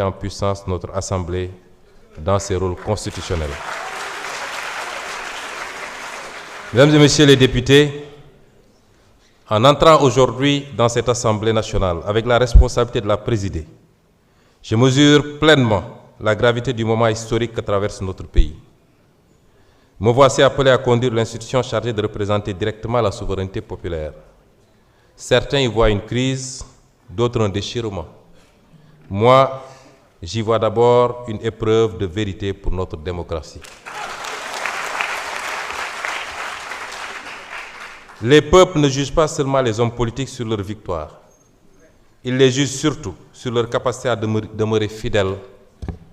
en puissance notre Assemblée dans ses rôles constitutionnels. Mesdames et Messieurs les députés, en entrant aujourd'hui dans cette Assemblée nationale avec la responsabilité de la présider, je mesure pleinement la gravité du moment historique que traverse notre pays. Me voici appelé à conduire l'institution chargée de représenter directement la souveraineté populaire. Certains y voient une crise, d'autres un déchirement. Moi, j'y vois d'abord une épreuve de vérité pour notre démocratie. Les peuples ne jugent pas seulement les hommes politiques sur leur victoire. Ils les jugent surtout sur leur capacité à demeurer fidèles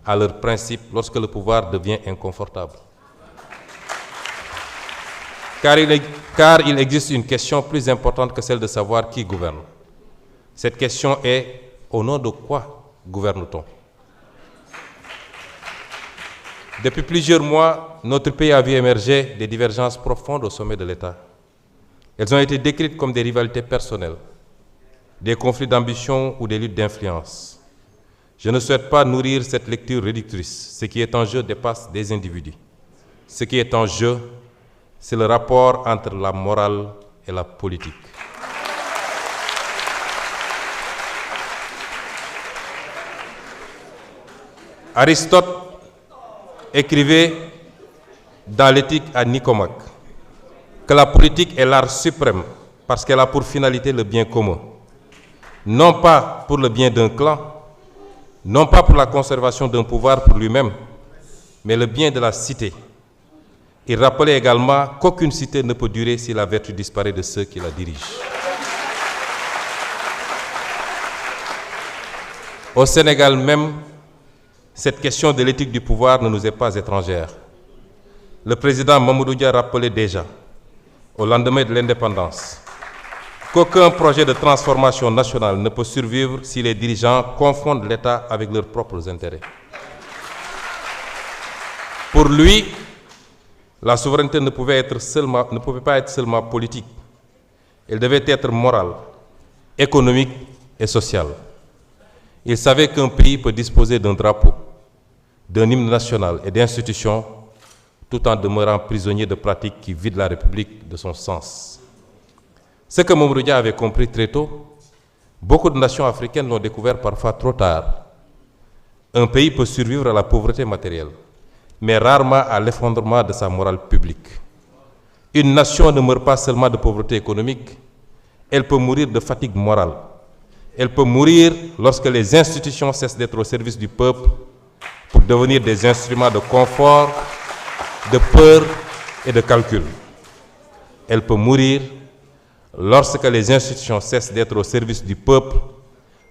à leurs principes lorsque le pouvoir devient inconfortable. Car il existe une question plus importante que celle de savoir qui gouverne. Cette question est: au nom de quoi gouverne-t-on? Depuis plusieurs mois, notre pays a vu émerger des divergences profondes au sommet de l'État. Elles ont été décrites comme des rivalités personnelles, des conflits d'ambition ou des luttes d'influence. Je ne souhaite pas nourrir cette lecture réductrice. Ce qui est en jeu dépasse des individus. Ce qui est en jeu, c'est le rapport entre la morale et la politique. Aristote écrivait dans l'Éthique à Nicomaque que la politique est l'art suprême parce qu'elle a pour finalité le bien commun. Non pas pour le bien d'un clan, non pas pour la conservation d'un pouvoir pour lui-même, mais le bien de la cité. Il rappelait également qu'aucune cité ne peut durer si la vertu disparaît de ceux qui la dirigent. Au Sénégal même, cette question de l'éthique du pouvoir ne nous est pas étrangère. Le président Mamadou Dia rappelait déjà, au lendemain de l'indépendance, qu'aucun projet de transformation nationale ne peut survivre si les dirigeants confondent l'État avec leurs propres intérêts. Pour lui, la souveraineté ne pouvait pas être seulement politique. Elle devait être morale, économique et sociale. Il savait qu'un pays peut disposer d'un drapeau, d'un hymne national et d'institutions tout en demeurant prisonnier de pratiques qui vident la République de son sens. Ce que Mamadou Dia avait compris très tôt, beaucoup de nations africaines l'ont découvert parfois trop tard. Un pays peut survivre à la pauvreté matérielle, mais rarement à l'effondrement de sa morale publique. Une nation ne meurt pas seulement de pauvreté économique, elle peut mourir de fatigue morale. Elle peut mourir lorsque les institutions cessent d'être au service du peuple pour devenir des instruments de confort, de peur et de calcul. Elle peut mourir lorsque les institutions cessent d'être au service du peuple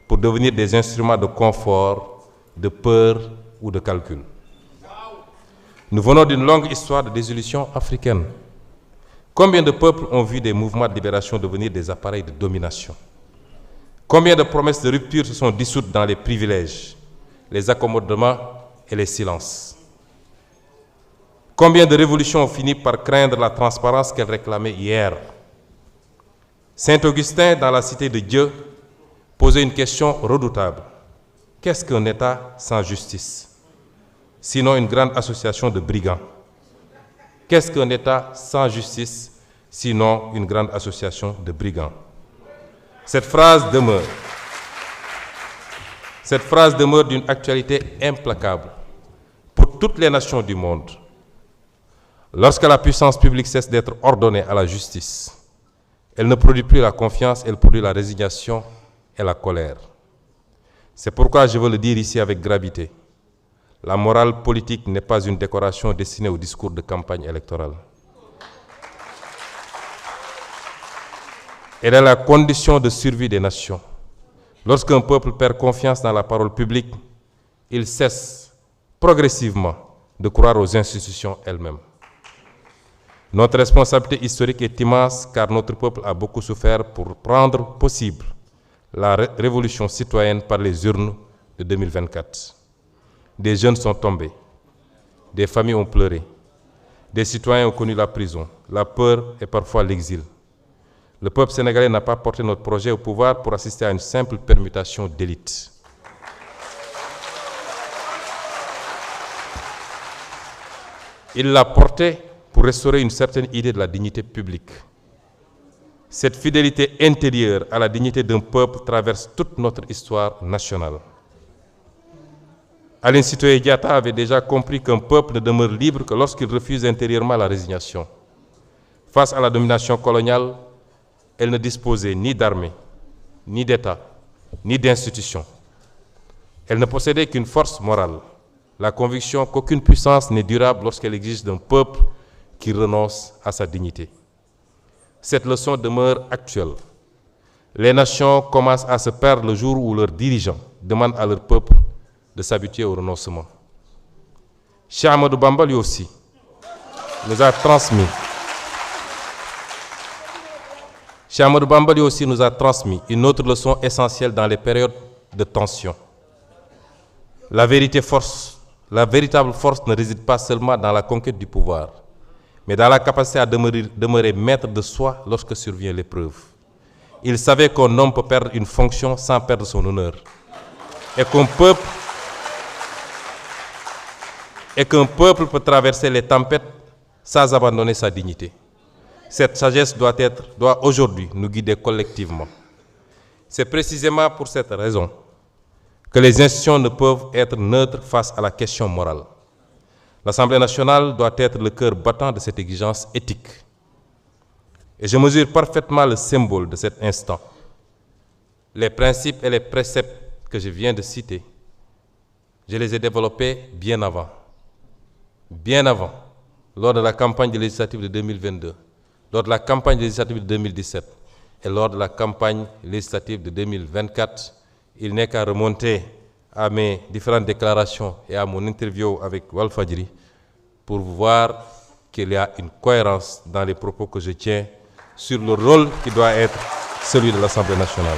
pour devenir des instruments de confort, de peur ou de calcul. Nous venons d'une longue histoire de dissolution africaine. Combien de peuples ont vu des mouvements de libération devenir des appareils de domination? Combien de promesses de rupture se sont dissoutes dans les privilèges, les accommodements et les silences? Combien de révolutions ont fini par craindre la transparence qu'elles réclamaient hier? Saint Augustin, dans la Cité de Dieu, posait une question redoutable. Qu'est-ce qu'un État sans justice? Sinon une grande association de brigands. Qu'est-ce qu'un État sans justice, sinon une grande association de brigands? Cette phrase demeure d'une actualité implacable pour toutes les nations du monde. Lorsque la puissance publique cesse d'être ordonnée à la justice, elle ne produit plus la confiance, elle produit la résignation et la colère. C'est pourquoi je veux le dire ici avec gravité. La morale politique n'est pas une décoration destinée au discours de campagne électorale. Elle est la condition de survie des nations. Lorsqu'un peuple perd confiance dans la parole publique, il cesse progressivement de croire aux institutions elles-mêmes. Notre responsabilité historique est immense car notre peuple a beaucoup souffert pour rendre possible la révolution citoyenne par les urnes de 2024. Des jeunes sont tombés, des familles ont pleuré, des citoyens ont connu la prison, la peur et parfois l'exil. Le peuple sénégalais n'a pas porté notre projet au pouvoir pour assister à une simple permutation d'élite. Il l'a porté pour restaurer une certaine idée de la dignité publique. Cette fidélité intérieure à la dignité d'un peuple traverse toute notre histoire nationale. Aline Sitoé Diatta avait déjà compris qu'un peuple ne demeure libre que lorsqu'il refuse intérieurement la résignation. Face à la domination coloniale, elle ne disposait ni d'armée, ni d'État, ni d'institutions. Elle ne possédait qu'une force morale, la conviction qu'aucune puissance n'est durable lorsqu'elle exige d'un peuple qui renonce à sa dignité. Cette leçon demeure actuelle. Les nations commencent à se perdre le jour où leurs dirigeants demandent à leur peuple de s'habituer au renoncement. Cheikh Ahmadou Bamba, lui aussi, nous a transmis. Cheikh Ahmadou Bamba, lui aussi, nous a transmis une autre leçon essentielle dans les périodes de tension. La véritable force ne réside pas seulement dans la conquête du pouvoir, mais dans la capacité à demeurer maître de soi lorsque survient l'épreuve. Il savait qu'un homme peut perdre une fonction sans perdre son honneur, et qu'un peuple peut traverser les tempêtes sans abandonner sa dignité. Cette sagesse doit aujourd'hui nous guider collectivement. C'est précisément pour cette raison que les institutions ne peuvent être neutres face à la question morale. L'Assemblée nationale doit être le cœur battant de cette exigence éthique. Et je mesure parfaitement le symbole de cet instant. Les principes et les préceptes que je viens de citer, je les ai développés bien avant, lors de la campagne législative de 2022, lors de la campagne législative de 2017 et lors de la campagne législative de 2024. Il n'est qu'à remonter à mes différentes déclarations et à mon interview avec Walfadjri pour voir qu'il y a une cohérence dans les propos que je tiens sur le rôle qui doit être celui de l'Assemblée nationale.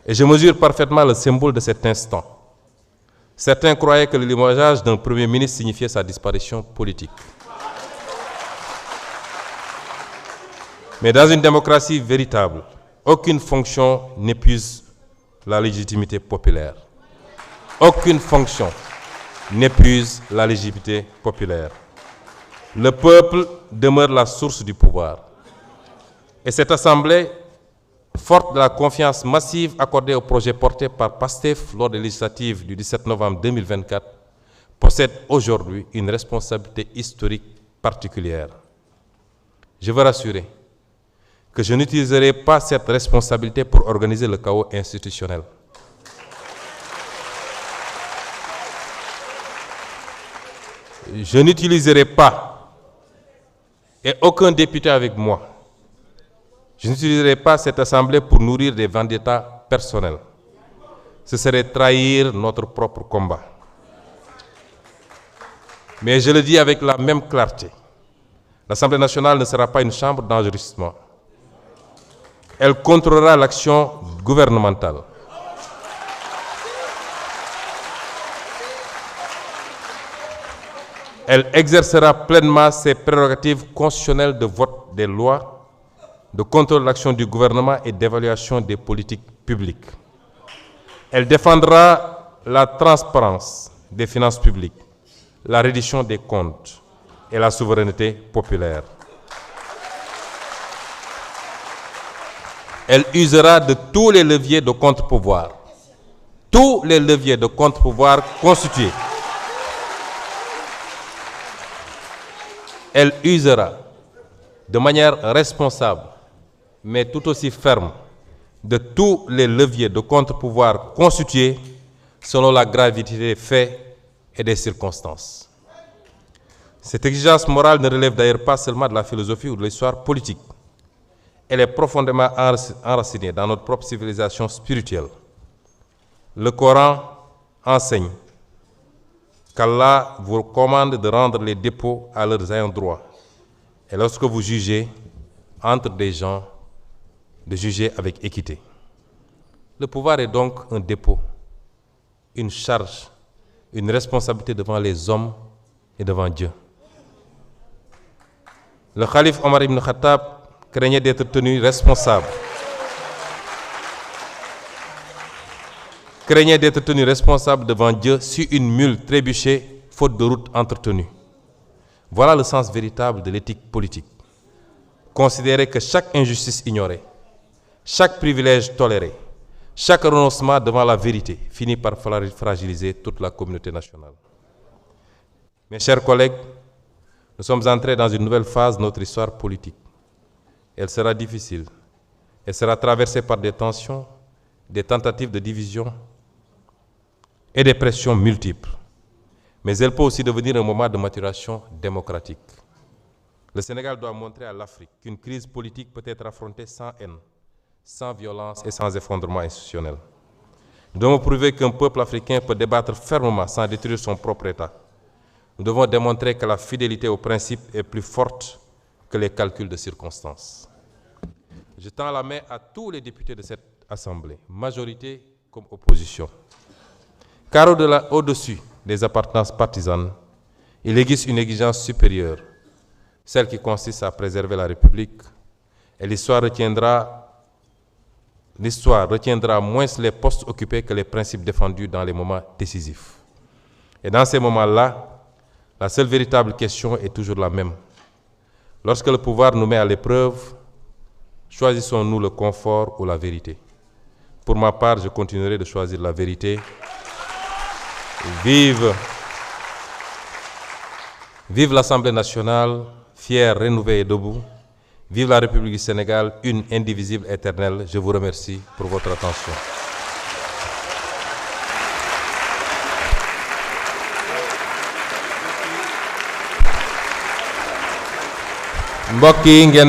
Et je mesure parfaitement le symbole de cet instant. Certains croyaient que le limogeage d'un Premier ministre signifiait sa disparition politique. Mais dans une démocratie véritable, aucune fonction n'épuise la légitimité populaire. Aucune fonction n'épuise la légitimité populaire. Le peuple demeure la source du pouvoir. Et cette Assemblée, forte de la confiance massive accordée au projet porté par PASTEF lors des législatives du 17 novembre 2024, possède aujourd'hui une responsabilité historique particulière. Je veux rassurer que je n'utiliserai pas cette responsabilité pour organiser le chaos institutionnel. Je n'utiliserai pas, et aucun député avec moi, je n'utiliserai pas cette assemblée pour nourrir des vendettas personnels. Ce serait trahir notre propre combat. Mais je le dis avec la même clarté, l'Assemblée nationale ne sera pas une chambre d'enregistrement. Elle contrôlera l'action gouvernementale. Elle exercera pleinement ses prérogatives constitutionnelles de vote des lois, de contrôle de l'action du gouvernement et d'évaluation des politiques publiques. Elle défendra la transparence des finances publiques, la reddition des comptes et la souveraineté populaire. Elle usera de tous les leviers de contre-pouvoir, constitués. Elle usera de manière responsable, mais tout aussi ferme, de tous les leviers de contre-pouvoir constitués selon la gravité des faits et des circonstances. Cette exigence morale ne relève d'ailleurs pas seulement de la philosophie ou de l'histoire politique. Elle est profondément enracinée dans notre propre civilisation spirituelle. Le Coran enseigne qu'Allah vous commande de rendre les dépôts à leurs ayants droit. Et lorsque vous jugez entre des gens, de juger avec équité. Le pouvoir est donc un dépôt, une charge, une responsabilité devant les hommes et devant Dieu. Le calife Omar ibn Khattab craignait d'être tenu responsable craignait d'être tenu responsable devant Dieu si une mule trébuchait faute de route entretenue. Voilà le sens véritable de l'éthique politique. Considérer que chaque injustice ignorée, chaque privilège toléré, chaque renoncement devant la vérité finit par fragiliser toute la communauté nationale. Mes chers collègues, nous sommes entrés dans une nouvelle phase de notre histoire politique. Elle sera difficile. Elle sera traversée par des tensions, des tentatives de division et des pressions multiples. Mais elle peut aussi devenir un moment de maturation démocratique. Le Sénégal doit montrer à l'Afrique qu'une crise politique peut être affrontée sans haine, sans violence et sans effondrement institutionnel. Nous devons prouver qu'un peuple africain peut débattre fermement sans détruire son propre État. Nous devons démontrer que la fidélité aux principes est plus forte que les calculs de circonstances. Je tends la main à tous les députés de cette Assemblée, majorité comme opposition. Car au-dessus des appartenances partisanes, il existe une exigence supérieure, celle qui consiste à préserver la République, et l'histoire retiendra moins les postes occupés que les principes défendus dans les moments décisifs. Et dans ces moments-là, la seule véritable question est toujours la même. Lorsque le pouvoir nous met à l'épreuve, choisissons-nous le confort ou la vérité? Pour ma part, je continuerai de choisir la vérité. Vive l'Assemblée nationale, fière, rénovée et debout. Vive la République du Sénégal, une, indivisible, éternelle. Je vous remercie pour votre attention. Mbokk yi ngeen